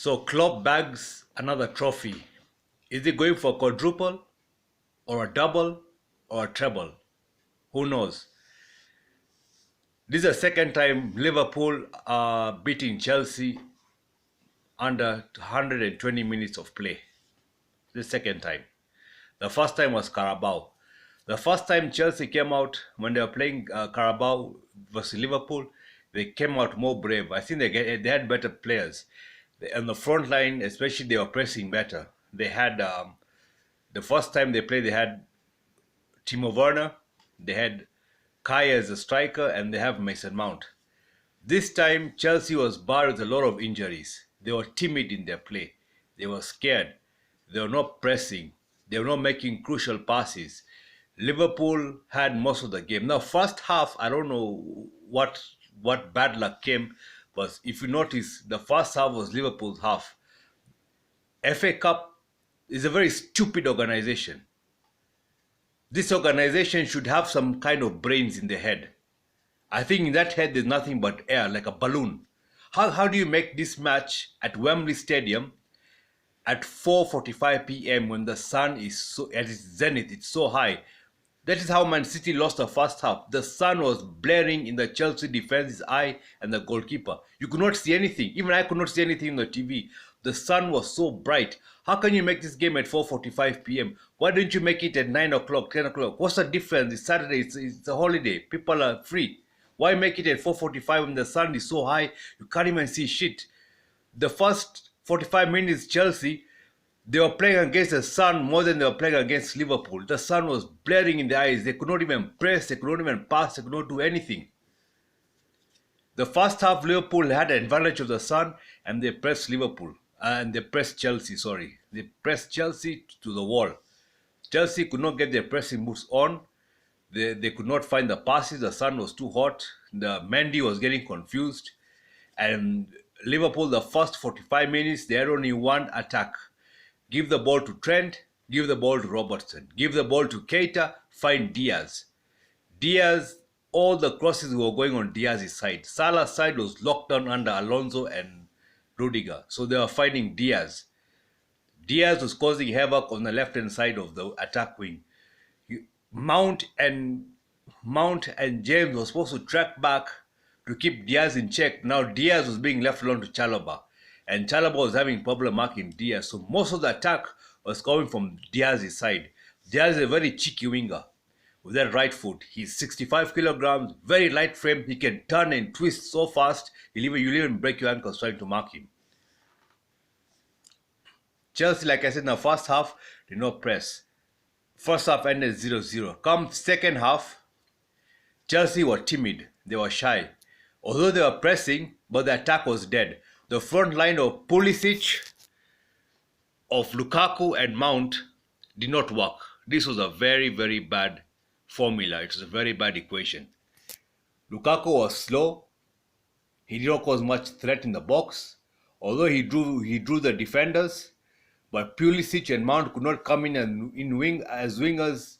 So Klopp bags another trophy. Is he going for a quadruple or a double or a treble? Who knows? This is the second time Liverpool are beating Chelsea under 120 minutes of play. The second time. The first time was Carabao. The first time Chelsea came out when they were playing Carabao versus Liverpool, they came out more brave. I think they had better players. On the front line, especially, they were pressing better. They had the first time they played, they had Timo Werner, they had Kai as a striker, and they have Mason Mount. This time, Chelsea was barred with a lot of injuries. They were timid in their play. They were scared. They were not pressing. They were not making crucial passes. Liverpool had most of the game. Now, first half, I don't know what bad luck came, but if you notice, the first half was Liverpool's half. FA Cup is a very stupid organization. This organization should have some kind of brains in their head. I think in that head there's nothing but air, like a balloon. How do you make this match at Wembley Stadium at 4:45 p.m. when the sun is so at its zenith, it's so high? That is how Man City lost the first half. The sun was blaring in the Chelsea defense's eye and the goalkeeper. You could not see anything. Even I could not see anything on the TV. The sun was so bright. How can you make this game at 4:45 p.m.? Why don't you make it at 9 o'clock, 10 o'clock? What's the difference? It's Saturday. It's a holiday. People are free. Why make it at 4:45 when the sun is so high you can't even see shit? The first 45 minutes, Chelsea, they were playing against the sun more than they were playing against Liverpool. The sun was blaring in their eyes. They could not even press, they could not even pass, they could not do anything. The first half, Liverpool had an advantage of the sun and they pressed Liverpool. And they pressed Chelsea, sorry. They pressed Chelsea to the wall. Chelsea could not get their pressing moves on. They could not find the passes. The sun was too hot. The Mendy was getting confused. And Liverpool, the first 45 minutes, they had only one attack. Give the ball to Trent, give the ball to Robertson, give the ball to Keita, find Diaz. Diaz, all the crosses were going on Diaz's side. Salah's side was locked down under Alonso and Rudiger. So they were finding Diaz. Diaz was causing havoc on the left-hand side of the attack wing. Mount and James were supposed to track back to keep Diaz in check. Now Diaz was being left alone to Chalobah. And Chalobah was having problem marking Diaz. So most of the attack was coming from Diaz's side. Diaz is a very cheeky winger with that right foot. He's 65 kilograms, very light frame. He can turn and twist so fast, you'll even break your ankles trying to mark him. Chelsea, like I said, in the first half, did not press. First half ended 0-0. Come second half, Chelsea were timid. They were shy. Although they were pressing, but the attack was dead. The front line of Pulisic, of Lukaku and Mount did not work. This was a very, very bad formula. It was a very bad equation. Lukaku was slow. He did not cause much threat in the box. Although he drew the defenders, but Pulisic and Mount could not come in as wingers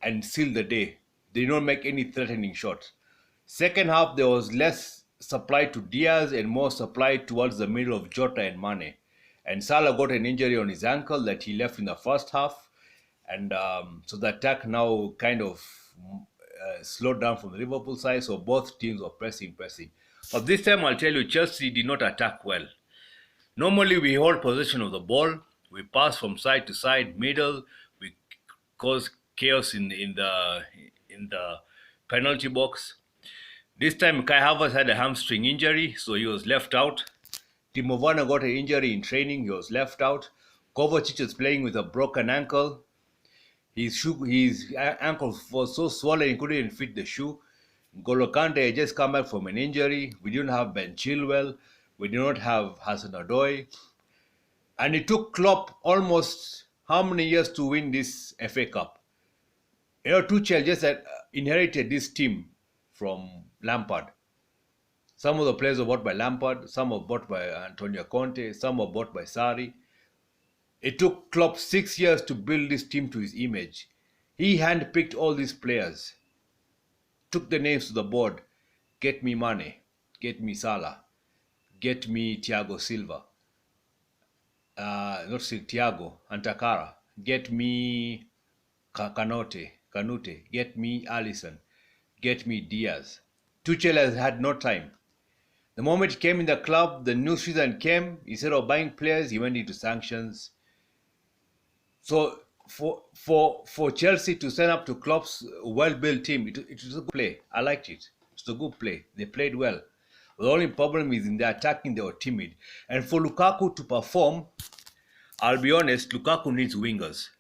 and seal the day. They did not make any threatening shots. Second half, there was less supply to Diaz and more supply towards the middle of Jota and Mane. And Salah got an injury on his ankle that he left in the first half. And so the attack now kind of slowed down from the Liverpool side. So both teams were pressing. But this time, I'll tell you, Chelsea did not attack well. Normally, we hold possession of the ball. We pass from side to side, middle. We cause chaos in the penalty box. This time, Kai Havertz had a hamstring injury, so he was left out. Timo Werner got an injury in training, he was left out. Kovacic is playing with a broken ankle. His ankle was so swollen he couldn't even fit the shoe. N'Golo Kante had just come back from an injury. We didn't have Ben Chilwell. We did not have Hudson-Odoi. And it took Klopp almost how many years to win this FA Cup? You know, Tuchel just inherited this team from Lampard. Some of the players were bought by Lampard, some were bought by Antonio Conte, some were bought by Sarri. It took Klopp 6 years to build this team to his image. He handpicked all these players, took the names to the board. Get me Mane, get me Salah, get me Thiago Silva. not Thiago, Antakara. Get me Canute. Get me Allison. Get me Diaz. Tuchel has had no time. The moment he came in the club, the new season came. Instead of buying players, he went into sanctions. So for Chelsea to stand up to Klopp's well-built team, it was a good play. I liked it. It's a good play. They played well. The only problem is in the attacking, they were timid. And for Lukaku to perform, I'll be honest, Lukaku needs wingers.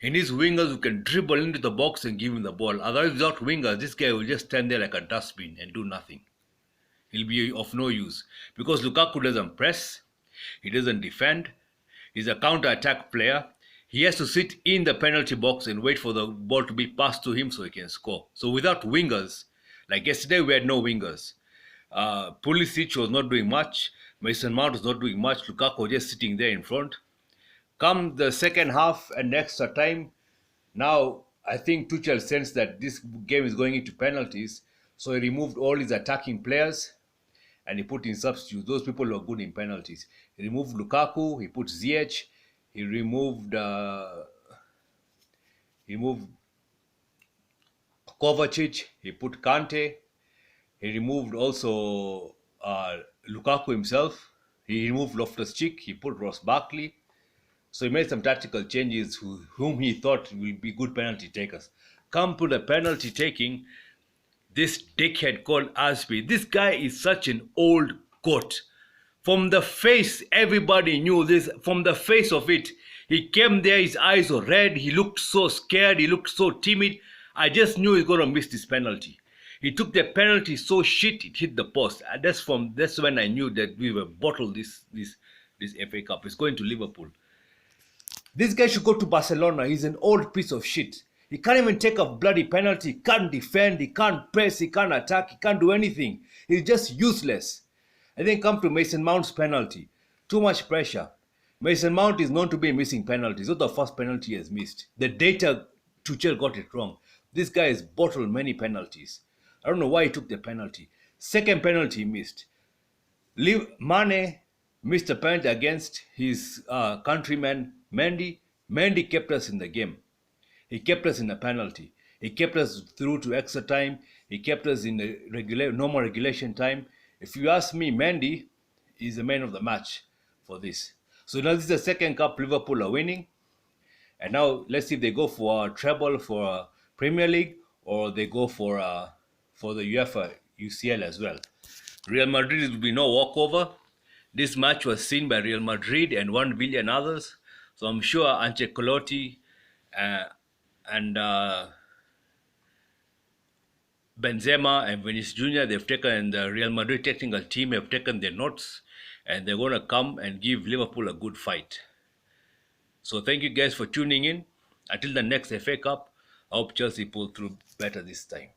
He needs wingers who can dribble into the box and give him the ball. Otherwise, without wingers, this guy will just stand there like a dustbin and do nothing. He'll be of no use because Lukaku doesn't press, he doesn't defend, he's a counter-attack player. He has to sit in the penalty box and wait for the ball to be passed to him so he can score. So without wingers, like yesterday we had no wingers. Pulisic was not doing much. Mason Mount was not doing much. Lukaku was just sitting there in front. Come the second half and extra time, now I think Tuchel sensed that this game is going into penalties, so he removed all his attacking players and he put in substitutes. Those people were good in penalties. He removed Lukaku, he put Ziyech, he removed Kovacic, he put Kante, he removed also Lukaku himself, he removed Loftus-Cheek, he put Ross Barkley. So he made some tactical changes whom he thought will be good penalty takers. Come to the penalty taking, this dickhead called Azpi. This guy is such an old goat. From the face, everybody knew this. From the face of it, he came there, his eyes were red, he looked so scared, he looked so timid. I just knew he's going to miss this penalty. He took the penalty so shit, it hit the post. And that's when I knew that we were bottled this FA Cup. It's going to Liverpool. This guy should go to Barcelona. He's an old piece of shit. He can't even take a bloody penalty. He can't defend. He can't press. He can't attack. He can't do anything. He's just useless. And then come to Mason Mount's penalty. Too much pressure. Mason Mount is known to be missing penalties. Not the first penalty he has missed. The data, Tuchel got it wrong. This guy has bottled many penalties. I don't know why he took the penalty. Second penalty he missed. Mane missed a penalty against his countryman Mendy. Mendy kept us in the game. He kept us in a penalty. He kept us through to extra time. He kept us in the normal regulation time. If you ask me, Mendy is the man of the match for this. So now this is the second cup Liverpool are winning. And now let's see if they go for a treble for a Premier League or they go for the UEFA UCL as well. Real Madrid will be no walkover. This match was seen by Real Madrid and 1 billion others. So I'm sure Ancelotti and Benzema and Vinicius Jr. they've taken, and the Real Madrid technical team have taken their notes, and they're going to come and give Liverpool a good fight. So thank you guys for tuning in. Until the next FA Cup, I hope Chelsea pull through better this time.